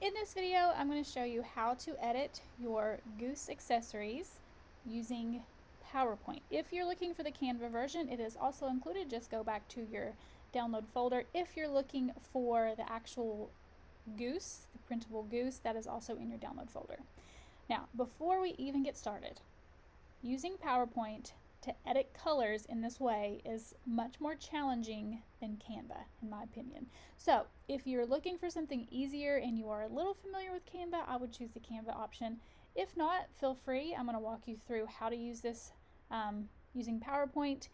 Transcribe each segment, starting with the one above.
In this video, I'm going to show you how to edit your Goose accessories using PowerPoint. If you're looking for the Canva version, it is also included. Just go back to your download folder. If you're looking for the actual Goose, the printable Goose, that is also in your download folder. Now, before we even get started, using PowerPoint to edit colors in this way is much more challenging than Canva, in my opinion. So if you're looking for something easier and you are a little familiar with Canva, I would choose the Canva option. If not, feel free. I'm going to walk you through how to use this using PowerPoint.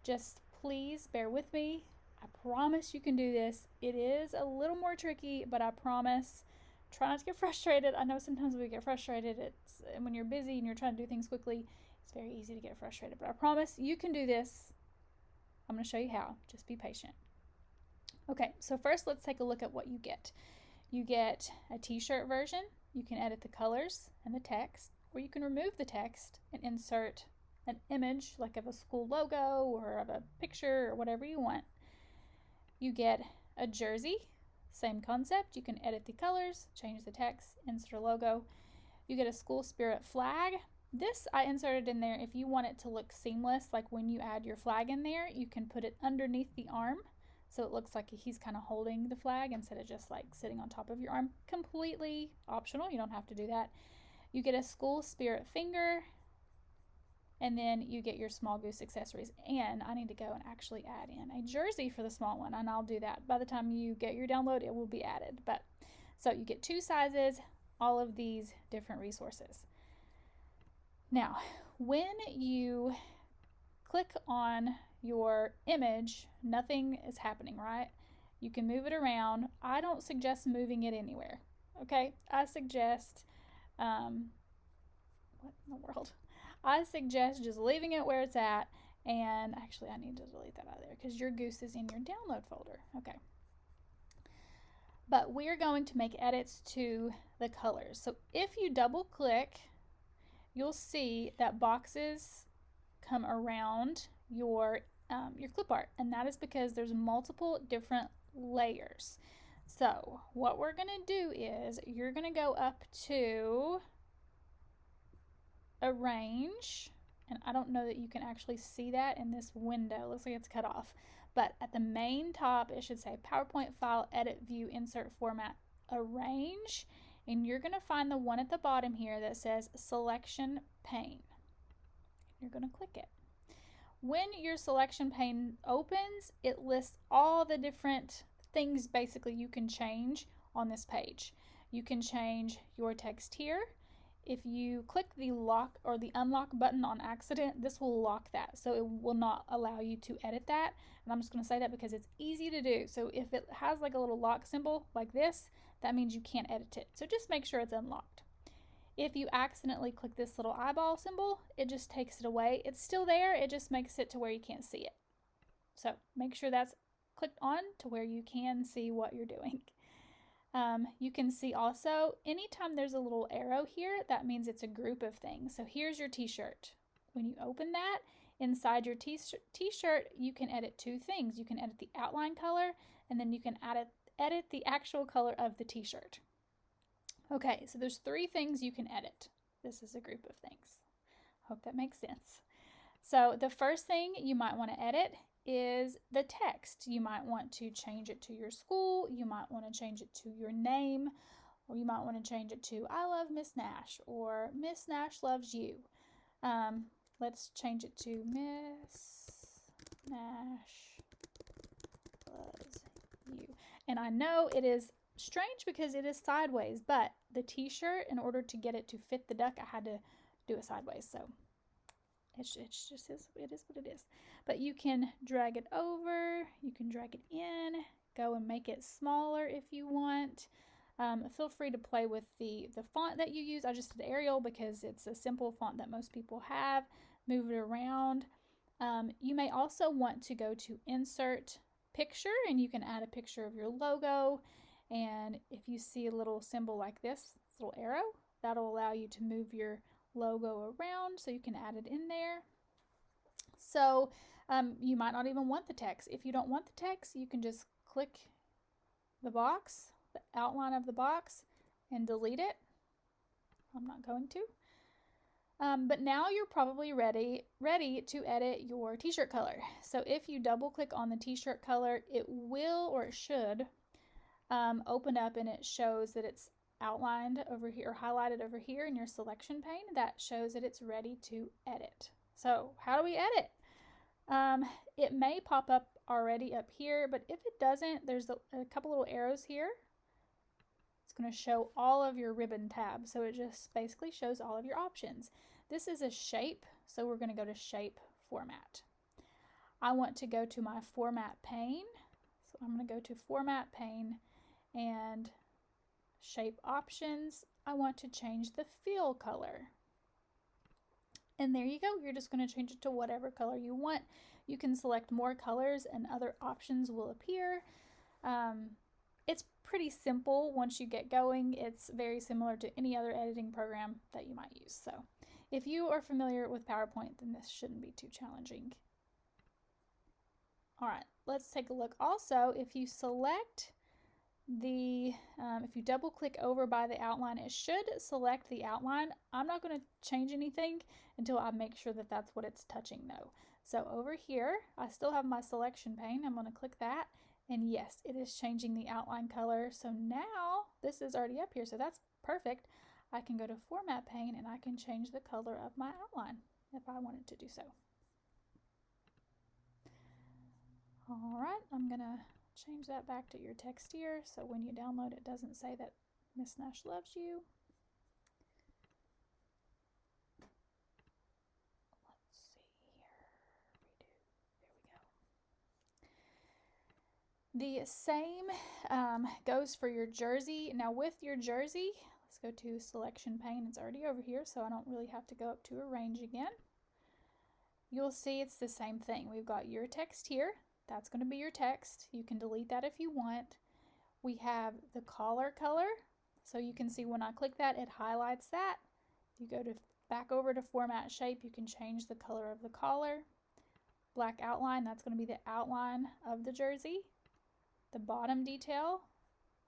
Just please bear with me. I promise you can do this. It is a little more tricky, but I promise. Try not to get frustrated. I know sometimes we get frustrated. It's when you're busy and you're trying to do things quickly, it's very easy to get frustrated, but I promise you can do this. I'm going to show you how. Just be patient. Okay, so first let's take a look at what you get. You get a t-shirt version. You can edit the colors and the text, or you can remove the text and insert an image like of a school logo or of a picture or whatever you want. You get a jersey. Same concept. You can edit the colors, change the text, insert a logo. You get a school spirit flag. This I inserted in there if you want it to look seamless, like when you add your flag in there, you can put it underneath the arm so it looks like he's kind of holding the flag instead of just like sitting on top of your arm. Completely optional. You don't have to do that. You get a school spirit finger, and then you get your small Goose accessories. And I need to go and actually add in a jersey for the small one, and I'll do that. By the time you get your download, it will be added. But so you get two sizes, all of these different resources. Now, when you click on your image, nothing is happening, right? You can move it around. I don't suggest moving it anywhere, okay? I suggest, what in the world? I suggest just leaving it where it's at, and actually I need to delete that out of there because your Goose is in your download folder, okay? But we're going to make edits to the colors. So if you double click, you'll see that boxes come around your clip art, and that is because there's multiple different layers. So what we're going to do is you're going to go up to arrange, and I don't know that you can actually see that in this window. It looks like it's cut off, but at the main top it should say PowerPoint file, edit, view, insert, format, arrange. And you're going to find the one at the bottom here that says selection pane. You're going to click it. When your selection pane opens, it lists all the different things basically you can change on this page. You can change your text here. If you click the lock or the unlock button on accident, this will lock that. So it will not allow you to edit that. And I'm just going to say that because it's easy to do. So if it has like a little lock symbol like this, that means you can't edit it. So just make sure it's unlocked. If you accidentally click this little eyeball symbol, it just takes it away. It's still there, it just makes it to where you can't see it. So make sure that's clicked on to where you can see what you're doing. You can see also, anytime there's a little arrow here, that means it's a group of things. So here's your t-shirt. When you open that, inside your t-shirt, you can edit two things. You can edit the outline color, and then you can edit the actual color of the t-shirt. Okay, so there's three things you can edit. This is a group of things. Hope that makes sense. So the first thing you might want to edit is the text. You might want to change it to your school, you might want to change it to your name, or you might want to change it to I love Miss Nash or Miss Nash loves you. Let's change it to Miss Nash loves you. And I know it is strange because it is sideways, but the t-shirt, in order to get it to fit the duck, I had to do it sideways. So it just is, it is what it is. But you can drag it over, you can drag it in, go and make it smaller if you want. Feel free to play with the font that you use. I just did Arial because it's a simple font that most people have. Move it around. You may also want to go to insert picture, and you can add a picture of your logo. And if you see a little symbol like this little arrow, that'll allow you to move your logo around so you can add it in there. So you might not even want the text. If you don't want the text, you can just click the box, the outline of the box, and delete it. I'm not going to. But now you're probably ready to edit your t-shirt color. So if you double click on the t-shirt color, it will, or it should, open up and it shows that it's outlined over here or highlighted over here in your selection pane. That shows that it's ready to edit. So how do we edit? It may pop up already up here, but if it doesn't, there's a couple little arrows here. It's going to show all of your ribbon tabs. So it just basically shows all of your options. This is a shape, so we're going to go to shape format. I want to go to my format pane. So I'm going to go to format pane and shape options. I want to change the fill color. And there you go. You're just going to change it to whatever color you want. You can select more colors and other options will appear. It's pretty simple once you get going. It's very similar to any other editing program that you might use. So if you are familiar with PowerPoint, then this shouldn't be too challenging. All right, let's take a look. Also, if you select if you double click over by the outline, it should select the outline. I'm not going to change anything until I make sure that that's what it's touching though. So over here, I still have my selection pane. I'm going to click that. And yes, it is changing the outline color. So now this is already up here. So that's perfect. I can go to format pane and I can change the color of my outline if I wanted to do so. All right, I'm going to change that back to your text here. So when you download, it doesn't say that Miss Nash loves you. Let's see here. Redo. There we go. The same goes for your jersey. Now with your jersey, let's go to selection pane. It's already over here, so I don't really have to go up to arrange again. You'll see it's the same thing. We've got your text here. That's going to be your text. You can delete that if you want. We have the collar color. So you can see when I click that, it highlights that. You go to back over to format shape, you can change the color of the collar. Black outline, that's going to be the outline of the jersey. The bottom detail,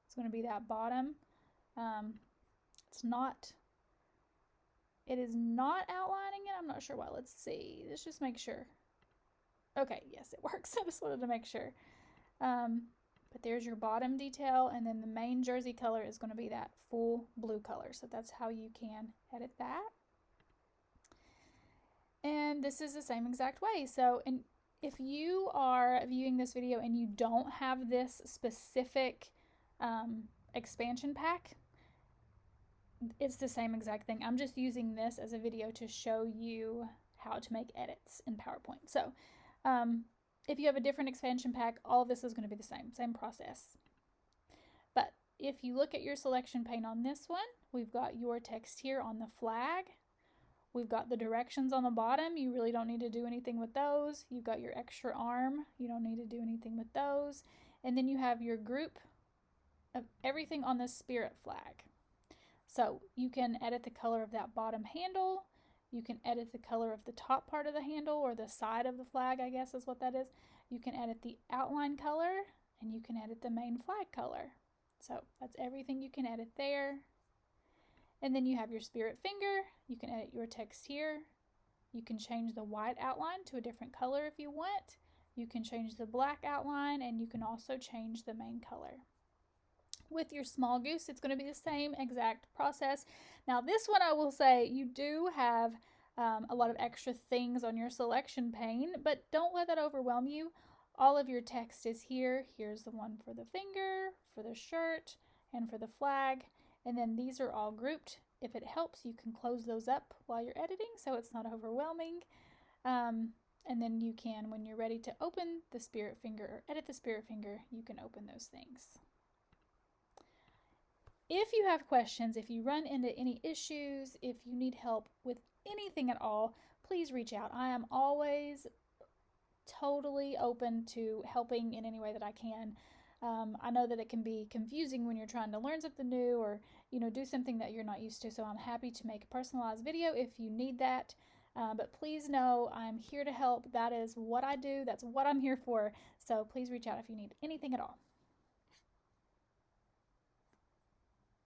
it's going to be that bottom. It is not outlining it. I'm not sure why. Let's see. Let's just make sure. Okay, yes, it works. I just wanted to make sure. But there's your bottom detail, and then the main jersey color is going to be that full blue color. So that's how you can edit that. And this is the same exact way. So, and if you are viewing this video and you don't have this specific expansion pack, it's the same exact thing. I'm just using this as a video to show you how to make edits in PowerPoint. So if you have a different expansion pack, all of this is going to be the same process. But if you look at your selection pane on this one, we've got your text here on the flag. We've got the directions on the bottom. You really don't need to do anything with those. You've got your extra arm. You don't need to do anything with those. And then you have your group of everything on the spirit flag. So you can edit the color of that bottom handle. You can edit the color of the top part of the handle, or the side of the flag, I guess is what that is. You can edit the outline color, and you can edit the main flag color. So that's everything you can edit there. And then you have your spirit finger. You can edit your text here. You can change the white outline to a different color if you want. You can change the black outline, and you can also change the main color. With your small goose, it's going to be the same exact process. Now this one, I will say, you do have a lot of extra things on your selection pane, but don't let that overwhelm you. All of your text is here. Here's the one for the finger, for the shirt, and for the flag. And then these are all grouped. If it helps, you can close those up while you're editing so it's not overwhelming. And then you can, when you're ready to open the spirit finger or edit the spirit finger, you can open those things. If you have questions, if you run into any issues, if you need help with anything at all, please reach out. I am always totally open to helping in any way that I can. I know that it can be confusing when you're trying to learn something new or, do something that you're not used to. So I'm happy to make a personalized video if you need that. But please know I'm here to help. That is what I do. That's what I'm here for. So please reach out if you need anything at all.